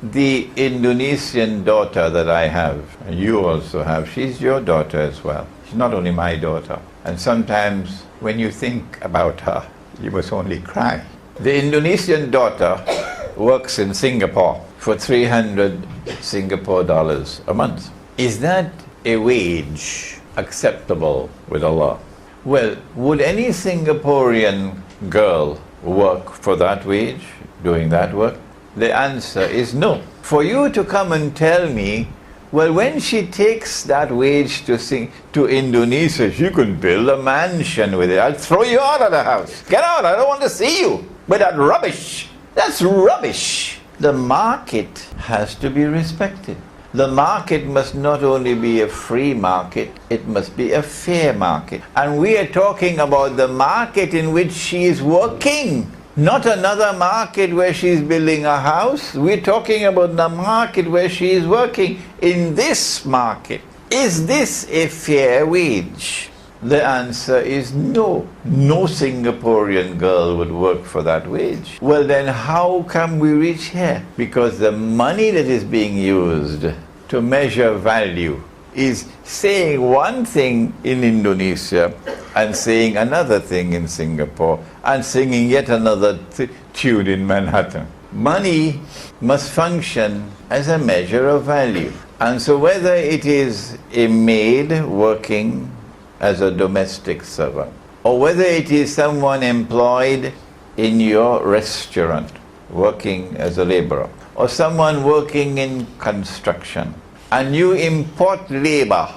The Indonesian daughter that I have, and you also have, she's your daughter as well. She's not only my daughter. And sometimes when you think about her, you must only cry. The Indonesian daughter works in Singapore for 300 Singapore dollars a month. Is that a wage acceptable with Allah? Well, would any Singaporean girl work for that wage, doing that work? The answer is no. For you to come and tell me, well, when she takes that wage to Indonesia, she can build a mansion with it. I'll throw you out of the house. Get out, I don't want to see you with that rubbish. That's rubbish. The market has to be respected. The market must not only be a free market, it must be a fair market. And we are talking about the market in which she is working. Not another market where she's building a house. We're talking about the market where she is working. In this market, is this a fair wage? The answer is no. No Singaporean girl would work for that wage. Well, then how come we reach here? Because the money that is being used to measure value is saying one thing in Indonesia and saying another thing in Singapore and singing yet another tune in Manhattan. Money must function as a measure of value. And so whether it is a maid working as a domestic servant, or whether it is someone employed in your restaurant working as a laborer, or someone working in construction, and you import labor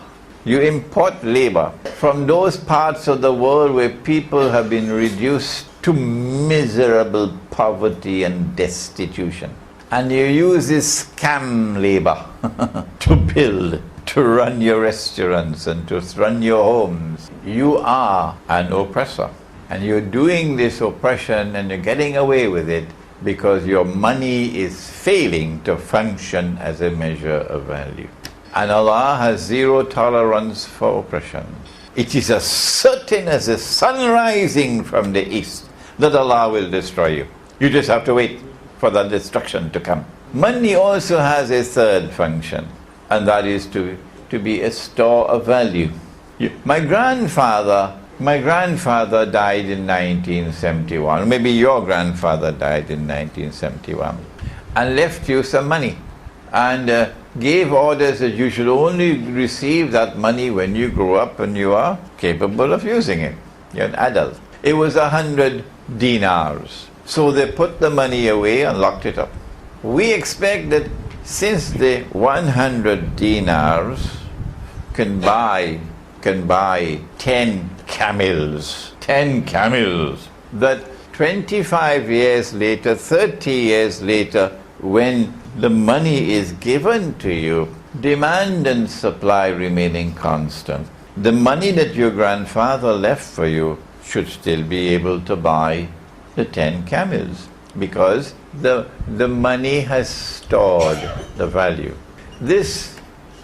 from those parts of the world where people have been reduced to miserable poverty and destitution, and you use this scam labor to build, to run your restaurants and to run your homes, you are an oppressor. And you're doing this oppression and you're getting away with it because your money is failing to function as a measure of value. And Allah has zero tolerance for oppression. It is as certain as the sun rising from the east that Allah will destroy you. You just have to wait for that destruction to come. Money also has a third function, and that is to be a store of value. My grandfather died in 1971. Maybe your grandfather died in 1971 and left you some money and gave orders that you should only receive that money when you grow up and you are capable of using it. You're an adult. It was 100 dinars. So they put the money away and locked it up. We expect that since the 100 dinars can buy 10 camels, that 25 years later, 30 years later, when the money is given to you, demand and supply remaining constant, the money that your grandfather left for you should still be able to buy the 10 camels, because the money has stored the value. This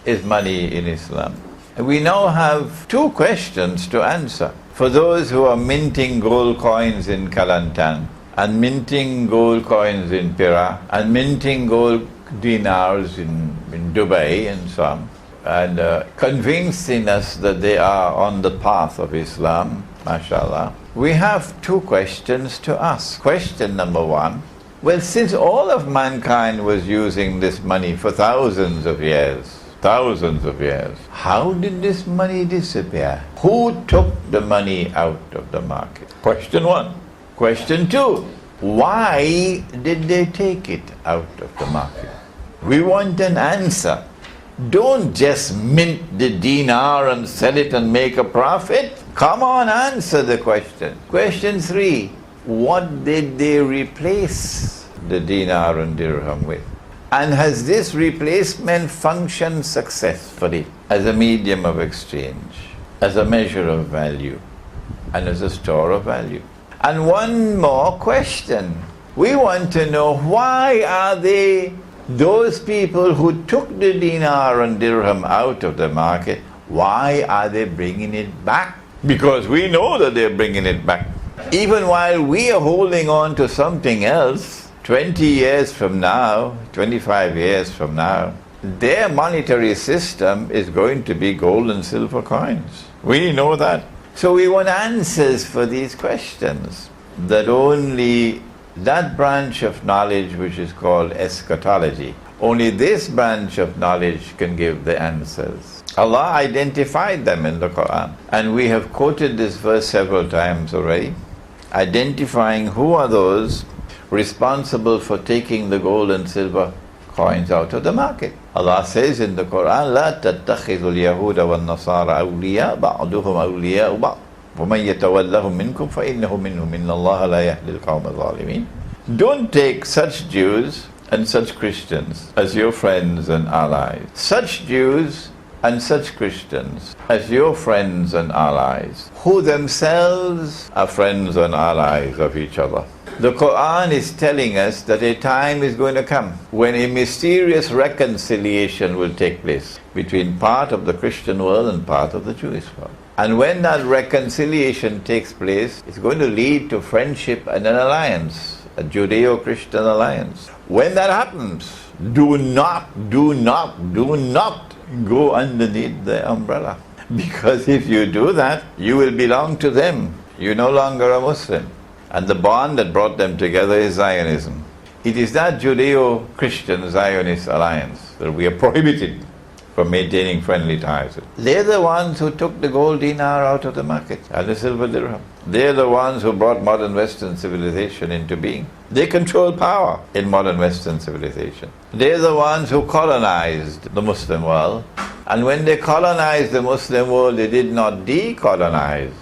is money in Islam. We now have two questions to answer. For those who are minting gold coins in Kelantan, and minting gold coins in Perak, and minting gold dinars in Dubai and so on, and convincing us that they are on the path of Islam, mashallah, we have two questions to ask. Question number one, well, since all of mankind was using this money for thousands of years, how did this money disappear? Who took the money out of the market? Question one. Question two, why did they take it out of the market? We want an answer. Don't just mint the dinar and sell it and make a profit. Come on, answer the question. Question three, what did they replace the dinar and dirham with? And has this replacement functioned successfully as a medium of exchange, as a measure of value, and as a store of value? And one more question. We want to know, why are those people who took the dinar and dirham out of the market, why are they bringing it back? Because we know that they're bringing it back. Even while we are holding on to something else 20 years from now, 25 years from now, their monetary system is going to be gold and silver coins. We know that. So we want answers for these questions that only that branch of knowledge which is called eschatology, only this branch of knowledge can give the answers. Allah identified them in the Quran, and we have quoted this verse several times already, identifying who are those responsible for taking the gold and silver coins out of the market. Allah says in the Quran, لا تتخذوا اليهود والنصارى أولياء بعضهم أولياء بعض ومن يتولهم منكم فإنه منهم إن الله لا يهدي القوم الظالمين. Don't take such Jews and such Christians as your friends and allies. Such Jews and such Christians as your friends and allies, who themselves are friends and allies of each other. The Quran is telling us that a time is going to come when a mysterious reconciliation will take place between part of the Christian world and part of the Jewish world. And when that reconciliation takes place, it's going to lead to friendship and an alliance, a Judeo-Christian alliance. When that happens, do not go underneath the umbrella. Because if you do that, you will belong to them. You're no longer a Muslim. And the bond that brought them together is Zionism. It is that Judeo-Christian Zionist alliance that we are prohibited from maintaining friendly ties with. They're the ones who took the gold dinar out of the market and the silver dirham. They're the ones who brought modern Western civilization into being. They control power in modern Western civilization. They're the ones who colonized the Muslim world. And when they colonized the Muslim world, they did not decolonize.